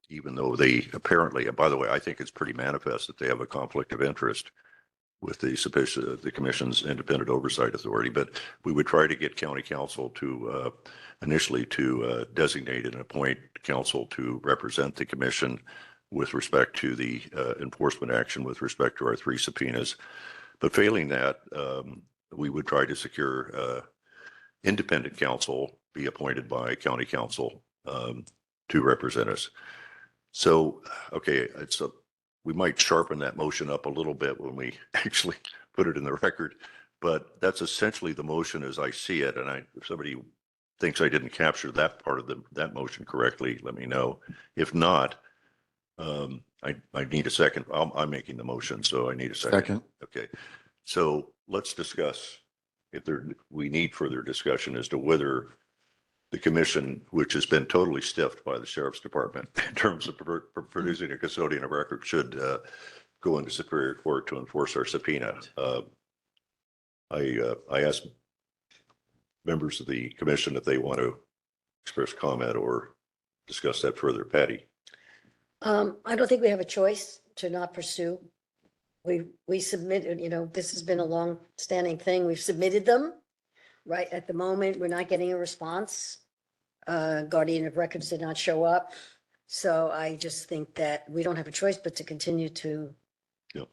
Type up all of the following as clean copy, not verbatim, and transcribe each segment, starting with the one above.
even though they apparently, and by the way, I think it's pretty manifest that they have a conflict of interest with the commission's independent oversight authority, but we would try to get county council to initially to designate and appoint counsel to represent the commission with respect to the enforcement action with respect to our 3 subpoenas. But failing that, we would try to secure independent counsel be appointed by county council to represent us. So, okay, we might sharpen that motion up a little bit when we actually put it in the record, but that's essentially the motion as I see it. And if somebody thinks I didn't capture that part of that motion correctly, let me know. If not, I need a second. I'm making the motion, so I need a second. Okay. So let's discuss if we need further discussion as to whether the commission, which has been totally stiffed by the sheriff's department in terms of producing a custodian of record, should go into Superior Court to enforce our subpoena. I asked members of the commission if they want to express comment or discuss that further. Patty? I don't think we have a choice to not pursue. We submitted, this has been a long standing thing. We've submitted them. Right at the moment, we're not getting a response. Guardian of records did not show up. So I just think that we don't have a choice but to continue to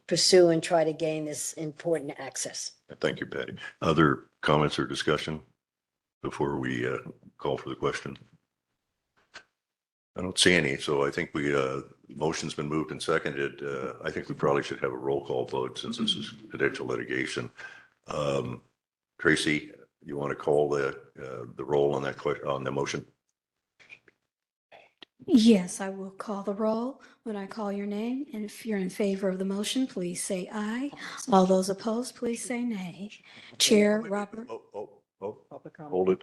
pursue and try to gain this important access. Thank you, Patty. Other comments or discussion before we call for the question? I don't see any, so I think motion's been moved and seconded. I think we probably should have a roll call vote since this is potential litigation. Tracy, you want to call the roll on that question, on the motion? Yes, I will call the roll when I call your name. And if you're in favor of the motion, please say aye. All those opposed, please say nay. Chair Robert. Hold it.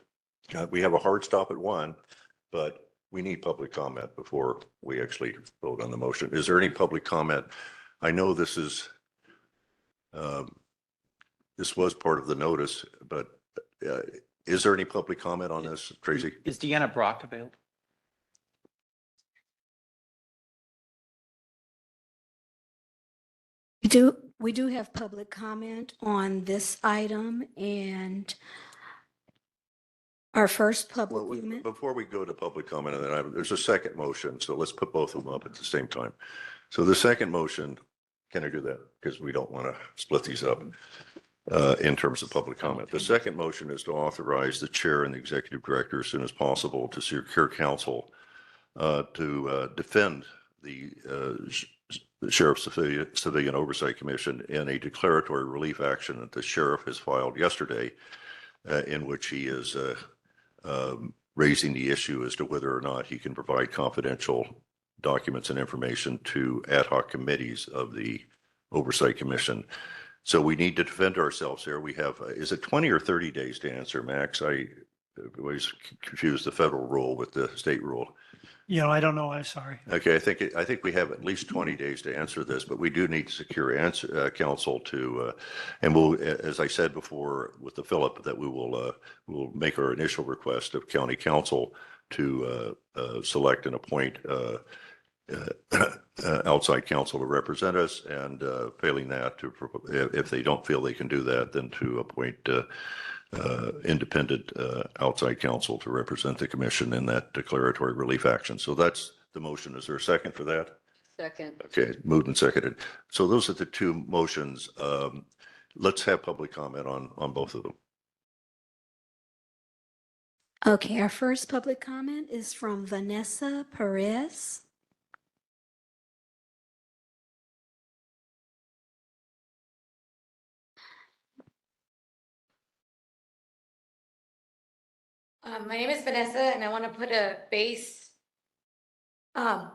We have a hard stop at 1, but we need public comment before we actually vote on the motion. Is there any public comment? I know this was part of the notice, but is there any public comment on this, Tracy? Is Deanna Brock available? We do have public comment on this item, and our first public comment. Before we go to public comment, and then there's a second motion, so let's put both of them up at the same time. So the second motion, can I do that? Because we don't want to split these up in terms of public comment. The second motion is to authorize the chair and the executive director as soon as possible to secure counsel to defend the Sheriff's Civilian Oversight Commission in a declaratory relief action that the sheriff has filed yesterday, in which he is raising the issue as to whether or not he can provide confidential documents and information to ad hoc committees of the Oversight Commission. So we need to defend ourselves here. We have, is it 20 or 30 days to answer, Max? I always confuse the federal rule with the state rule. I don't know. I'm sorry. Okay, I think we have at least 20 days to answer this, but we do need to secure counsel to, and we'll, as I said before with the Philip, that we'll make our initial request of county counsel to select and appoint outside counsel to represent us, and failing that, if they don't feel they can do that, then to appoint independent outside counsel to represent the commission in that declaratory relief action. So that's the motion. Is there a second for that? Second. Okay, moved and seconded. So those are the two motions. Let's have public comment on both of them. Okay, our first public comment is from Vanessa Perez. My name is Vanessa, and I want to put a face. I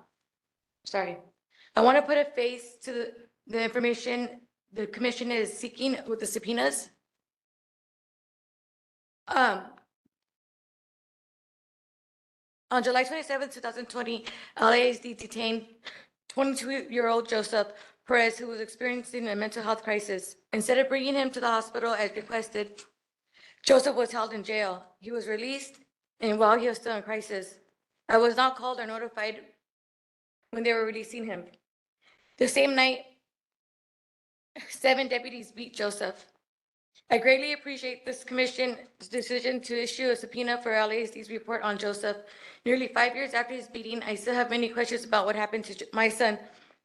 want to put a face to the information the commission is seeking with the subpoenas. On July 27, 2020, LASD detained 22-year-old Joseph Perez, who was experiencing a mental health crisis. Instead of bringing him to the hospital as requested, Joseph was held in jail. He was released, and while he was still in crisis, I was not called or notified when they were releasing him. The same night, 7 deputies beat Joseph. I greatly appreciate this commission's decision to issue a subpoena for LASD's report on Joseph. Nearly 5 years after his beating, I still have many questions about what happened to my son,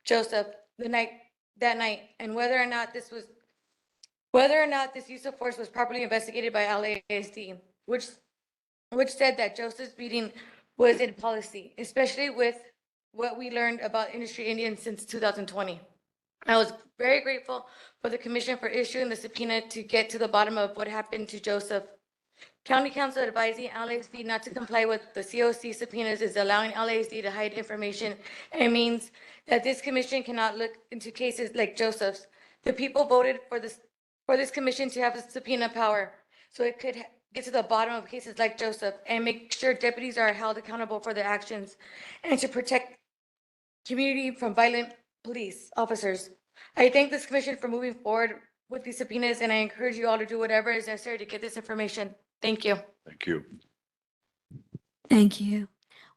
Joseph, that night, and whether or not this use of force was properly investigated by LASD, which said that Joseph's beating was in policy, especially with what we learned about industry Indians since 2020. I was very grateful for the commission for issuing the subpoena to get to the bottom of what happened to Joseph. County Council advising LASD not to comply with the COC subpoenas is allowing LASD to hide information and means that this commission cannot look into cases like Joseph's. The people voted for this commission to have a subpoena power so it could get to the bottom of cases like Joseph and make sure deputies are held accountable for their actions and to protect community from violent police officers. I thank this commission for moving forward with these subpoenas, and I encourage you all to do whatever is necessary to get this information. Thank you. Thank you. Thank you.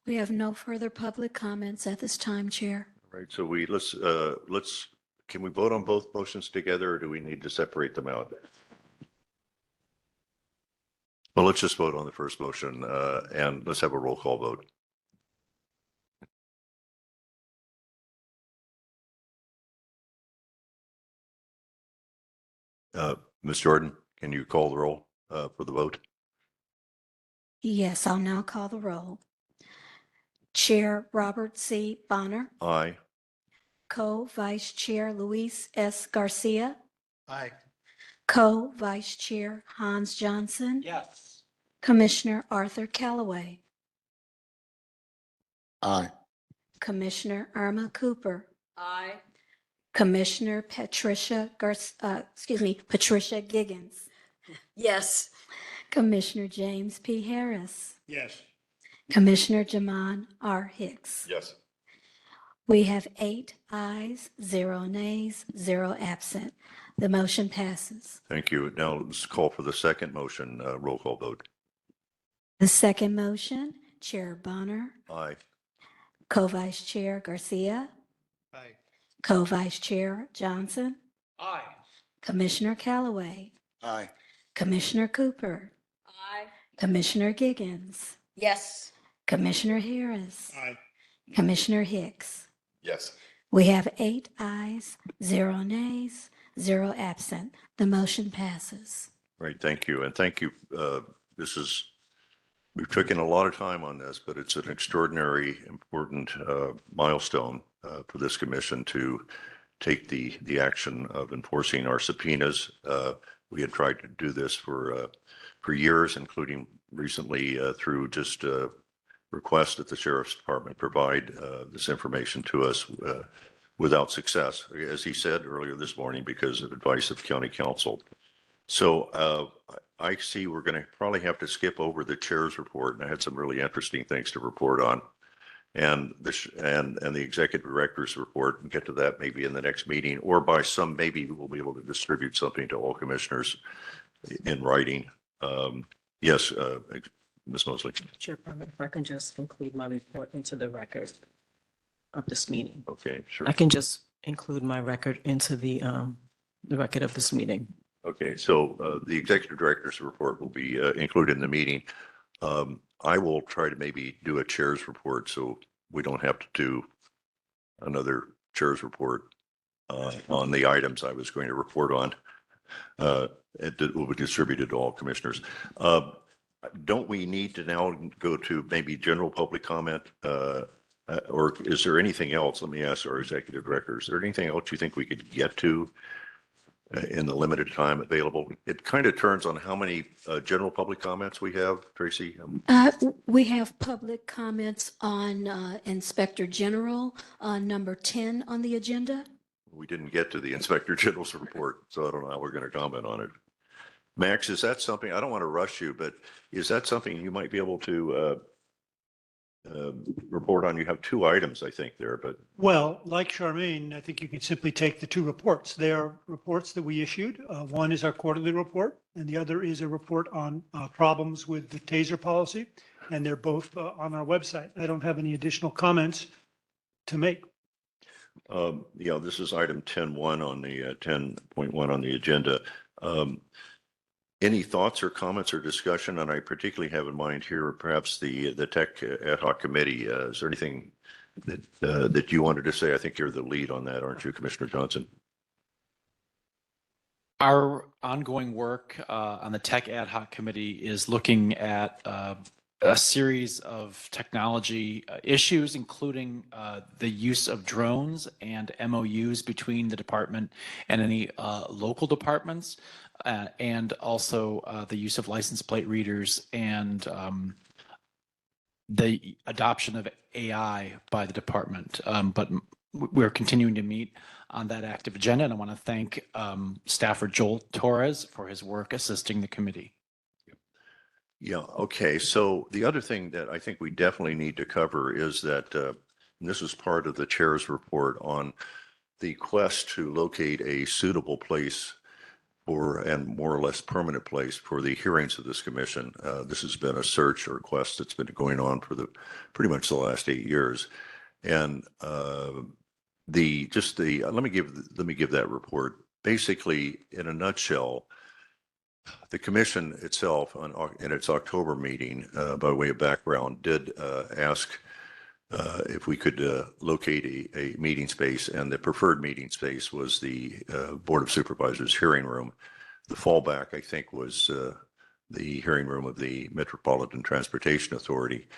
We have no further public comments at this time, Chair. All right, so can we vote on both motions together or do we need to separate them out? Well, let's just vote on the first motion and let's have a roll call vote. Ms. Jordan, can you call the roll for the vote? Yes, I'll now call the roll. Chair Robert C. Bonner, Aye. Co-Vice Chair Luis S. Garcia, Aye. Co-Vice Chair Hans Johnson, Yes. Commissioner Arthur Callaway, Aye. Commissioner Irma Cooper, Aye. Commissioner Patricia Giggins, Yes. Commissioner James P. Harris, Yes. Commissioner Jaman R. Hicks. Yes. We have 8 ayes, 0 nays, 0 absent. The motion passes. Thank you. Now let's call for the second motion, roll call vote. The second motion, Chair Bonner, Aye. Co-Vice Chair Garcia, Aye. Co-Vice Chair Johnson, Aye. Commissioner Callaway, Aye. Commissioner Cooper, Aye. Commissioner Giggins, Yes. Commissioner Harris, Aye. Commissioner Hicks. Yes. We have 8 ayes, 0 nays, 0 absent. The motion passes. Right, thank you. And thank you. We've taken a lot of time on this, but it's an extraordinary important milestone for this commission to take the action of enforcing our subpoenas. We had tried to do this for years, including recently through just request that the Sheriff's Department provide this information to us without success, as he said earlier this morning, because of advice of County Council. So I see we're going to probably have to skip over the chair's report, and I had some really interesting things to report on, and the executive director's report, and get to that maybe in the next meeting, or maybe we'll be able to distribute something to all commissioners in writing. Yes, Ms. Mosley. Chairman, if I can just include my report into the record of this meeting. Okay, sure. I can just include my record into the record of this meeting. Okay, so the executive director's report will be included in the meeting. I will try to maybe do a chair's report so we don't have to do another chair's report on the items I was going to report on. It will be distributed to all commissioners. Don't we need to now go to maybe general public comment? Or is there anything else? Let me ask our executive director, is there anything else you think we could get to in the limited time available? It kind of turns on how many general public comments we have, Tracy. We have public comments on Inspector General, number 10 on the agenda. We didn't get to the Inspector General's report, so I don't know how we're going to comment on it. Max, is that something, I don't want to rush you, but is that something you might be able to report on? You have 2 items, I think, there, but. Well, like Charmaine, I think you can simply take the 2 reports. They are reports that we issued. One is our quarterly report, and the other is a report on problems with the TASER policy, and they're both on our website. I don't have any additional comments to make. Yeah, this is item 10.1 on the 10.1 on the agenda. Any thoughts or comments or discussion? And I particularly have in mind here, perhaps the tech ad hoc committee. Is there anything that you wanted to say? I think you're the lead on that, aren't you, Commissioner Johnson? Our ongoing work on the Tech Ad Hoc Committee is looking at a series of technology issues, including the use of drones and MOUs between the department and any local departments, and also the use of license plate readers and the adoption of AI by the department. But we're continuing to meet on that active agenda, and I want to thank staffer Joel Torres for his work assisting the committee. Yeah, okay. So the other thing that I think we definitely need to cover is that, and this is part of the chair's report on the quest to locate a suitable place for, and more or less permanent place for the hearings of this commission. This has been a search or quest that's been going on for pretty much the last 8 years. And let me give that report. Basically, in a nutshell, the commission itself in its October meeting, by way of background, did ask if we could locate a meeting space, and the preferred meeting space was the Board of Supervisors hearing room. The fallback, I think, was the hearing room of the Metropolitan Transportation Authority.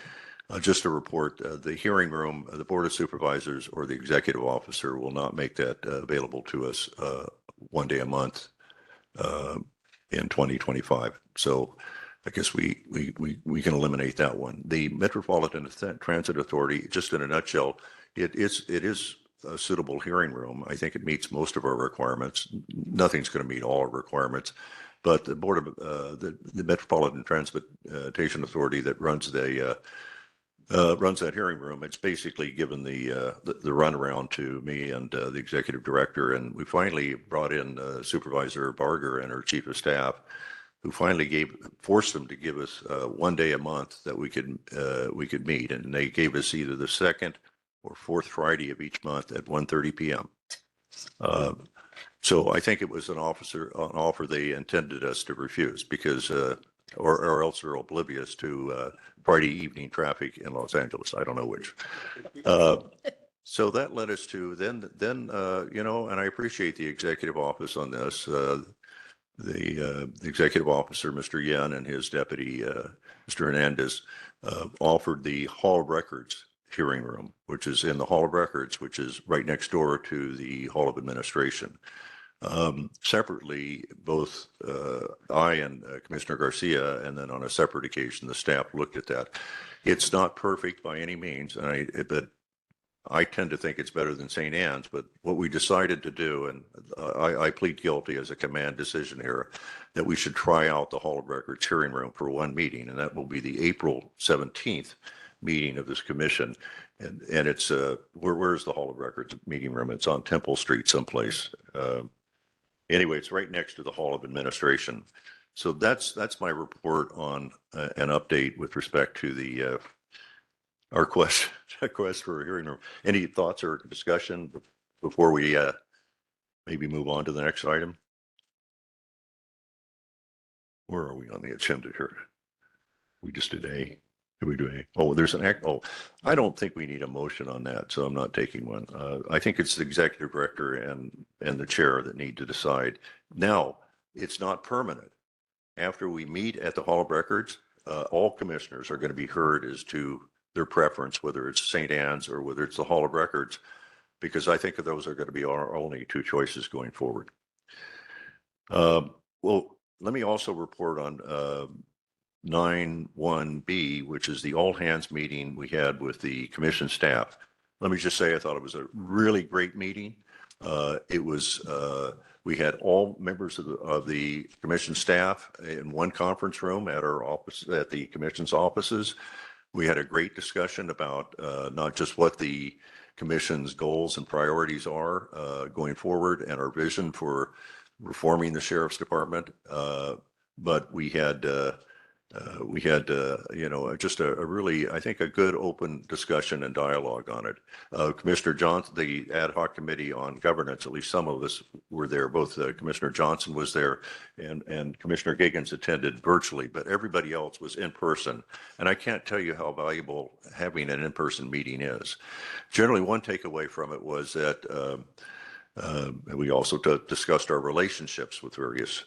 Just to report, the hearing room, the Board of Supervisors or the executive officer will not make that available to us one day a month in 2025. So I guess we can eliminate that one. The Metropolitan Transit Authority, just in a nutshell, it is a suitable hearing room. I think it meets most of our requirements. Nothing's going to meet all our requirements, but the Board of the Metropolitan Transportation Authority that runs that hearing room, it's basically given the runaround to me and the executive director, and we finally brought in Supervisor Barger and her chief of staff, who finally forced them to give us one day a month that we could meet, and they gave us either the second or fourth Friday of each month at 1:30 p.m. So I think it was an offer they intended us to refuse because, or else they're oblivious to Friday evening traffic in Los Angeles. I don't know which. So that led us to then and I appreciate the executive office on this. The executive officer, Mr. Yen, and his deputy, Mr. Hernandez, offered the Hall of Records hearing room, which is in the Hall of Records, which is right next door to the Hall of Administration. Separately, both I and Commissioner Garcia, and then on a separate occasion, the staff looked at that. It's not perfect by any means, but I tend to think it's better than St. Anne's. But what we decided to do, and I plead guilty as a command decision here, that we should try out the Hall of Records hearing room for one meeting, and that will be the April 17th meeting of this commission. And it's where's the Hall of Records meeting room? It's on Temple Street someplace. Anyway, it's right next to the Hall of Administration. So that's my report on an update with respect to our quest for a hearing room. Any thoughts or discussion before we maybe move on to the next item? Where are we on the agenda here? We just did A. Did we do A? Oh, there's an act. Oh, I don't think we need a motion on that, so I'm not taking one. I think it's the executive director and the chair that need to decide. Now, it's not permanent. After we meet at the Hall of Records, all commissioners are going to be heard as to their preference, whether it's St. Anne's or whether it's the Hall of Records, because I think those are going to be our only two choices going forward. Well, let me also report on 9.1B, which is the all hands meeting we had with the commission staff. Let me just say, I thought it was a really great meeting. We had all members of the commission staff in one conference room at our office, at the commission's offices. We had a great discussion about not just what the commission's goals and priorities are going forward and our vision for reforming the sheriff's department, but we had we had, just a really, I think, a good open discussion and dialogue on it. Commissioner Johnson, the ad hoc committee on governance, at least some of us were there. Both Commissioner Johnson was there and Commissioner Giggins attended virtually, but everybody else was in person. And I can't tell you how valuable having an in-person meeting is. Generally, one takeaway from it was that we also discussed our relationships with various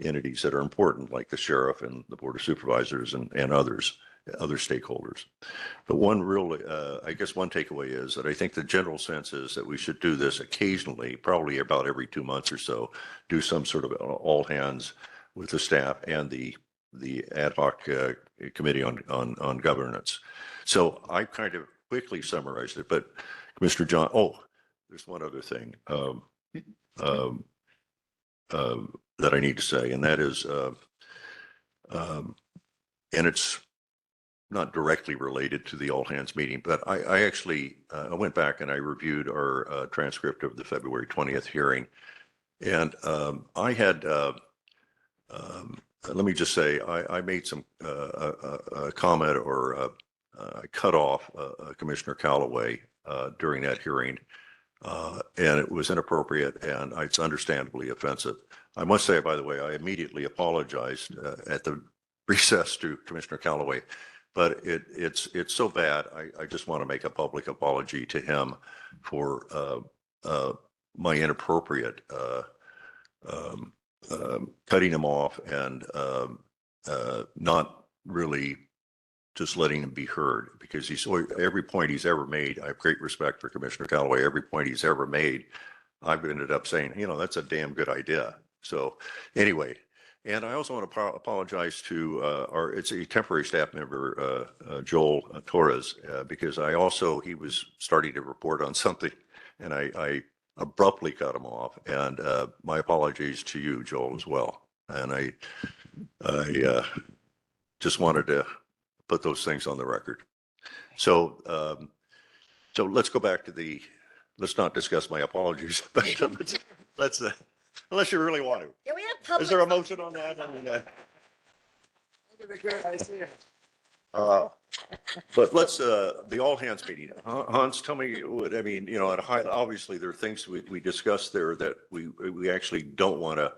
entities that are important, like the sheriff and the board of supervisors and other stakeholders. But one real, I guess one takeaway is that I think the general sense is that we should do this occasionally, probably about every 2 months or so, do some sort of all hands with the staff and the ad hoc committee on governance. So I kind of quickly summarized it, but Commissioner John, there's one other thing that I need to say, and that is, and it's not directly related to the all hands meeting, but I actually I went back and I reviewed our transcript of the February 20th hearing, and I had let me just say I made some comment or I cut off Commissioner Callaway during that hearing. And it was inappropriate and it's understandably offensive. I must say, by the way, I immediately apologized at the recess to Commissioner Callaway, but it's so bad. I just want to make a public apology to him for my inappropriate cutting him off and not really just letting him be heard, because every point he's ever made, I have great respect for Commissioner Callaway. Every point he's ever made, I've ended up saying, that's a damn good idea. So anyway, and I also want to apologize to it's a temporary staff member, Joel Torres, because he was starting to report on something and I abruptly cut him off, and my apologies to you, Joel, as well. And I just wanted to put those things on the record. So, so let's go back to let's not discuss my apologies, but let's unless you really want to. Yeah, we have public. Is there a motion on that? I mean, but let's, the all hands meeting. Hans, tell me what, I mean, at a high, obviously there are things we discussed there that we actually don't want to,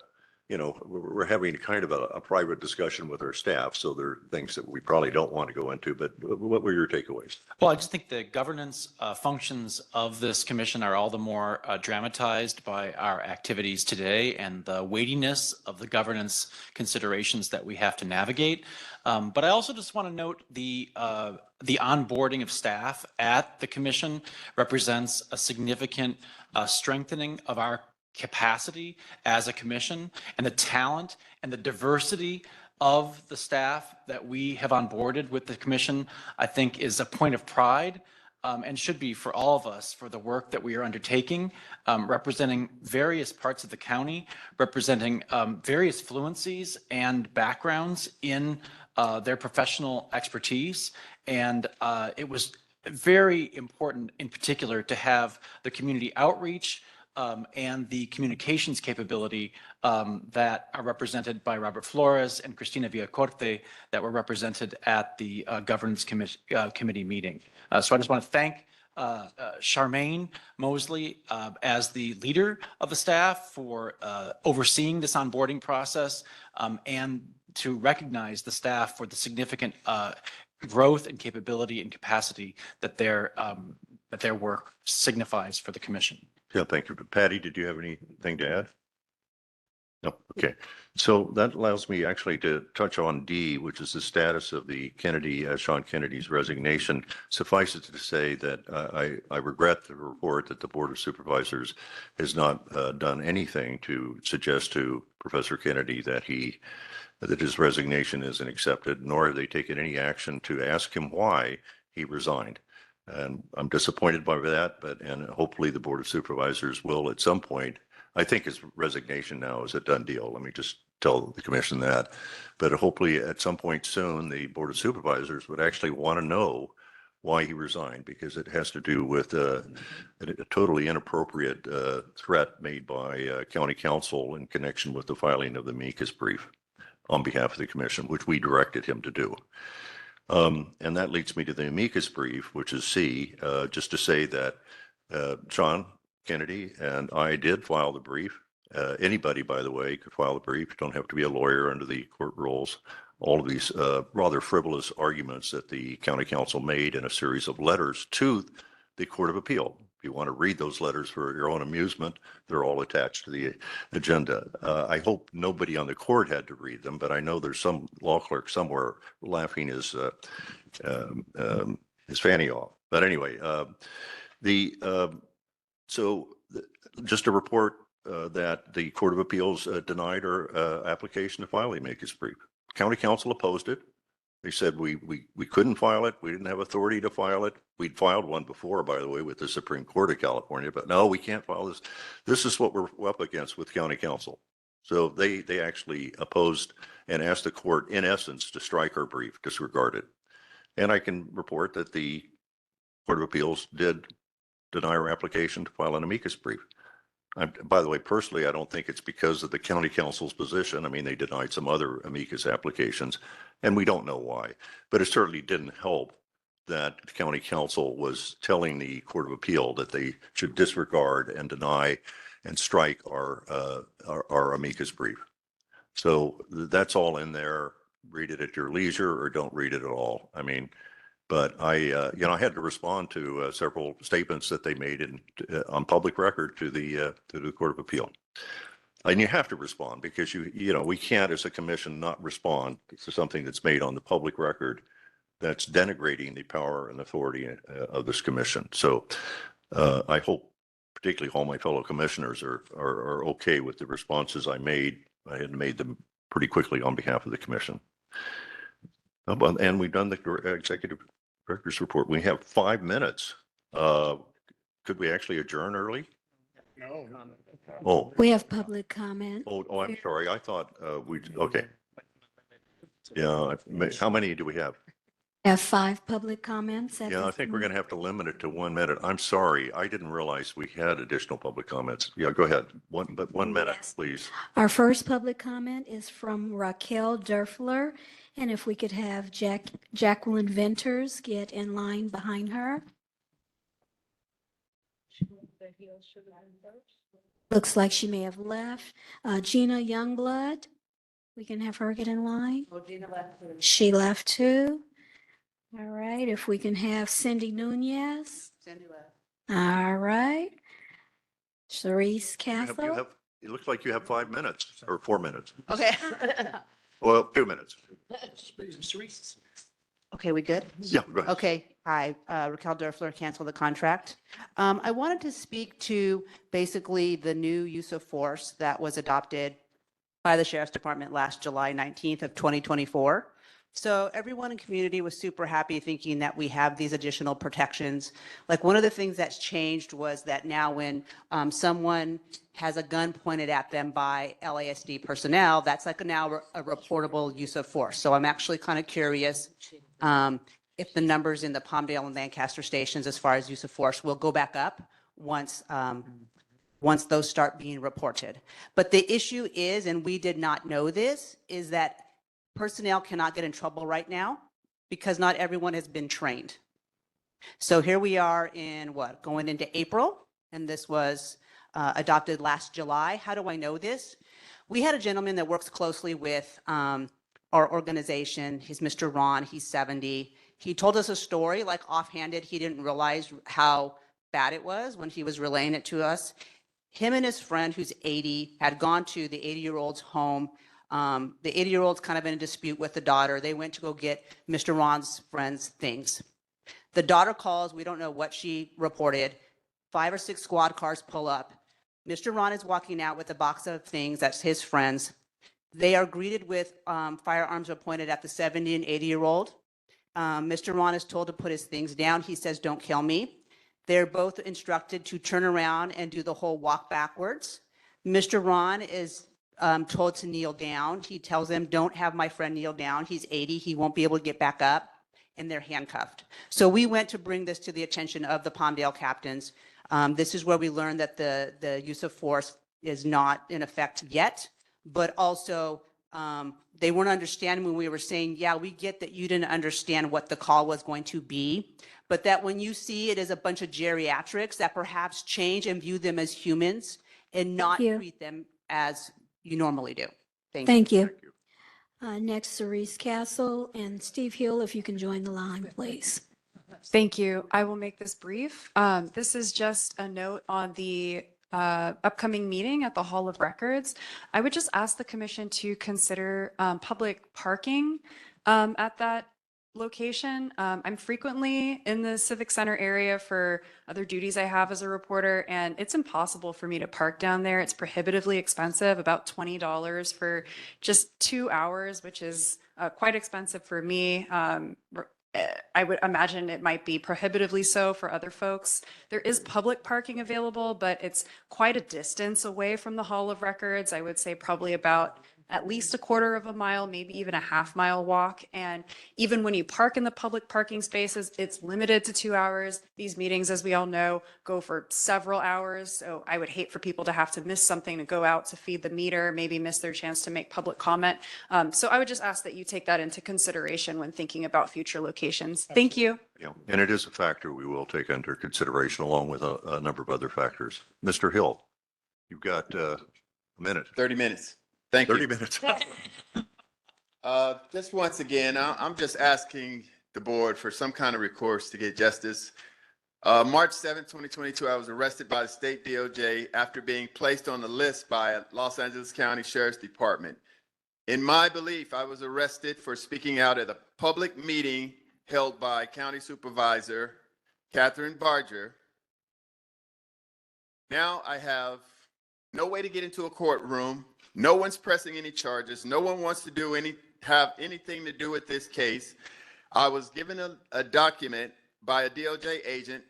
we're having kind of a private discussion with our staff. So there are things that we probably don't want to go into, but what were your takeaways? Well, I just think the governance functions of this commission are all the more dramatized by our activities today and the weightiness of the governance considerations that we have to navigate. But I also just want to note the onboarding of staff at the commission represents a significant strengthening of our capacity as a commission, and the talent and the diversity of the staff that we have onboarded with the commission, I think, is a point of pride and should be for all of us for the work that we are undertaking, representing various parts of the county, representing various fluencies and backgrounds in their professional expertise. And it was very important in particular to have the community outreach and the communications capability that are represented by Robert Flores and Cristina Villacorte that were represented at the governance committee meeting. So I just want to thank Charmaine Mosley as the leader of the staff for overseeing this onboarding process and to recognize the staff for the significant growth and capability and capacity that their work signifies for the commission. Yeah, thank you. Patty, did you have anything to add? No. Okay. So that allows me actually to touch on D, which is the status of the Sean Kennedy's resignation. Suffice it to say that I regret the report that the Board of Supervisors has not done anything to suggest to Professor Kennedy that his resignation isn't accepted, nor have they taken any action to ask him why he resigned. And I'm disappointed by that, and hopefully the Board of Supervisors will at some point. I think his resignation now is a done deal. Let me just tell the commission that. But hopefully at some point soon, the Board of Supervisors would actually want to know why he resigned, because it has to do with a totally inappropriate threat made by county council in connection with the filing of the amicus brief. on behalf of the commission, which we directed him to do. And that leads me to the amicus brief, which is C, just to say that John Kennedy and I did file the brief. Anybody, by the way, could file a brief. You don't have to be a lawyer under the court rules. All of these rather frivolous arguments that the county council made in a series of letters to the Court of Appeal. If you want to read those letters for your own amusement, they're all attached to the agenda. I hope nobody on the court had to read them, but I know there's some law clerk somewhere laughing his fanny off. But anyway, just a report that the Court of Appeals denied our application to file the amicus brief. County council opposed it. They said we couldn't file it. We didn't have authority to file it. We'd filed one before, by the way, with the Supreme Court of California, but no, we can't file this. This is what we're up against with county council. So they actually opposed and asked the court, in essence, to strike our brief, disregard it. And I can report that the Court of Appeals did deny our application to file an amicus brief. By the way, personally, I don't think it's because of the county council's position. I mean, they denied some other amicus applications, and we don't know why. But it certainly didn't help that the county council was telling the Court of Appeal that they should disregard and deny and strike our amicus brief. So that's all in there. Read it at your leisure or don't read it at all. I mean, but I had to respond to several statements that they made on public record to the Court of Appeal. And you have to respond because we can't, as a commission, not respond to something that's made on the public record that's denigrating the power and authority of this commission. So I hope, particularly all my fellow commissioners, are okay with the responses I made. I had made them pretty quickly on behalf of the commission. And we've done the executive director's report. We have 5 minutes. Could we actually adjourn early? No. Oh, We have public comment. I'm sorry. I thought okay. Yeah. How many do we have? We have 5 public comments. Yeah, I think we're going to have to limit it to 1 minute. I'm sorry. I didn't realize we had additional public comments. Yeah, go ahead. 1 minute, Yes. please. Our first public comment is from Raquel Derfler. And if we could have Jacqueline Venters get in line behind her. Looks like she may have left. Gina Youngblood, we can have her get in line. She left too. All right, if we can have Cindy Nunez. All right. Cerise Castle. It looks like you have 5 minutes or 4 minutes. Okay. Well, 2 minutes. Okay, we good? Yeah, go ahead. Okay, hi, Raquel Derfler, cancel the contract. I wanted to speak to basically the new use of force that was adopted by the Sheriff's Department last July 19th of 2024. So everyone in community was super happy thinking that we have these additional protections. Like one of the things that's changed was that now when someone has a gun pointed at them by LASD personnel, that's like now a reportable use of force. So I'm actually kind of curious if the numbers in the Palmdale and Lancaster stations as far as use of force will go back up once those start being reported. But the issue is, and we did not know this, is that personnel cannot get in trouble right now because not everyone has been trained. So here we are in going into April, and this was adopted last July. How do I know this? We had a gentleman that works closely with our organization. He's Mr. Ron, he's 70. He told us a story, like offhanded. He didn't realize how bad it was when he was relaying it to us. Him and his friend, who's 80, had gone to the 80-year-old's home. The 80-year-old's kind of in a dispute with the daughter. They went to go get Mr. Ron's friend's things. The daughter calls. We don't know what she reported. 5 or 6 squad cars pull up. Mr. Ron is walking out with a box of things. That's his friends. They are greeted with firearms are pointed at the 70 and 80-year-old. Mr. Ron is told to put his things down. He says, "Don't kill me." They're both instructed to turn around and do the whole walk backwards. Mr. Ron is told to kneel down. He tells them, "Don't have my friend kneel down. He's 80. He won't be able to get back up." And they're handcuffed. So we went to bring this to the attention of the Palmdale captains. This is where we learned that the use of force is not in effect yet, but also they weren't understanding when we were saying, yeah, we get that you didn't understand what the call was going to be, but that when you see it as a bunch of geriatrics, that perhaps change and view them as humans and not you. treat them as you normally do. Thank you. Thank you. Thank you. Next, Cerise Castle and Steve Hill, if you can join the line, please. Thank you. I will make this brief. This is just a note on the upcoming meeting at the Hall of Records. I would just ask the commission to consider public parking at that location. I'm frequently in the Civic Center area for other duties I have as a reporter, and it's impossible for me to park down there. It's prohibitively expensive, about $20 for just 2 hours, which is quite expensive for me. I would imagine it might be prohibitively so for other folks. There is public parking available, but it's quite a distance away from the Hall of Records. I would say probably about at least a quarter of a mile, maybe even a half-mile walk. And even when you park in the public parking spaces, it's limited to 2 hours. These meetings, as we all know, go for several hours. So I would hate for people to have to miss something to go out to feed the meter, maybe miss their chance to make public comment. So I would just ask that you take that into consideration when thinking about future locations. Thank you. Yeah, and it is a factor we will take under consideration along with a number of other factors. Mr. Hill, you've got a minute. 30 minutes. Thank 30 you. minutes. Just once again, I'm just asking the board for some kind of recourse to get justice. March 7th, 2022, I was arrested by the state DOJ after being placed on the list by Los Angeles County Sheriff's Department. In my belief, I was arrested for speaking out at a public meeting held by County Supervisor Catherine Barger. Now I have no way to get into a courtroom. No one's pressing any charges. No one wants to have anything to do with this case. I was given a document by a DOJ agent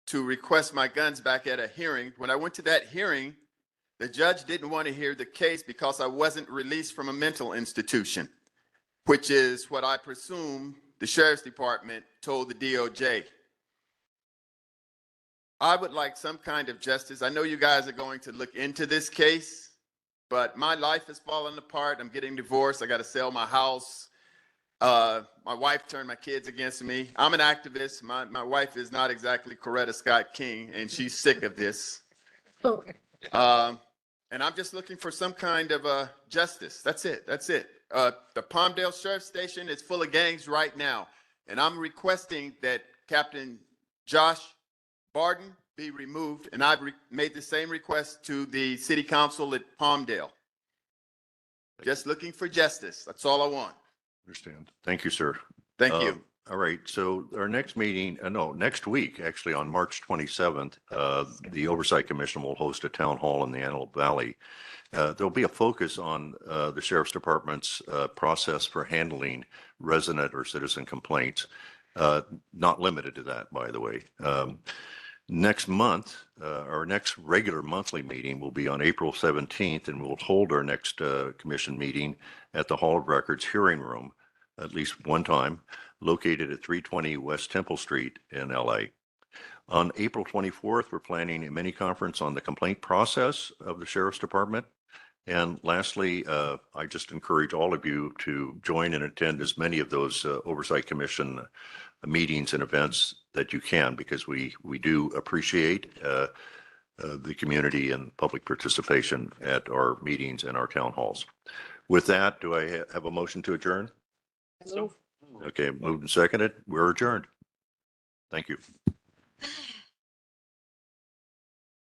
to request my guns back at a hearing. When I went to that hearing, the judge didn't want to hear the case because I wasn't released from a mental institution, which is what I presume the Sheriff's Department told the DOJ. I would like some kind of justice. I know you guys are going to look into this case, but my life is falling apart. I'm getting divorced. I got to sell my house. My wife turned my kids against me. I'm an activist. My wife is not exactly Coretta Scott King, and she's sick of this. And I'm just looking for some kind of justice. That's it. That's it. The Palmdale Sheriff's Station is full of gangs right now, and I'm requesting that Captain Josh Barden be removed, and I've made the same request to the city council at Palmdale. Just looking for justice. That's all I want. Understand. Thank you, sir. Thank you. All right. So our next meeting, next week, actually on March 27th, the Oversight Commission will host a town hall in the Antelope Valley. There'll be a focus on the Sheriff's Department's process for handling resident or citizen complaints. Not limited to that, by the way. Next month, our next regular monthly meeting will be on April 17th, and we'll hold our next commission meeting at the Hall of Records hearing room at least one time, located at 320 West Temple Street in LA. On April 24th, we're planning a mini conference on the complaint process of the Sheriff's Department. And lastly, I just encourage all of you to join and attend as many of those Oversight Commission meetings and events that you can, because we do appreciate the community and public participation at our meetings and our town halls. With that, do I have a motion to adjourn? Move. Okay, moved and seconded. We're adjourned. Thank you.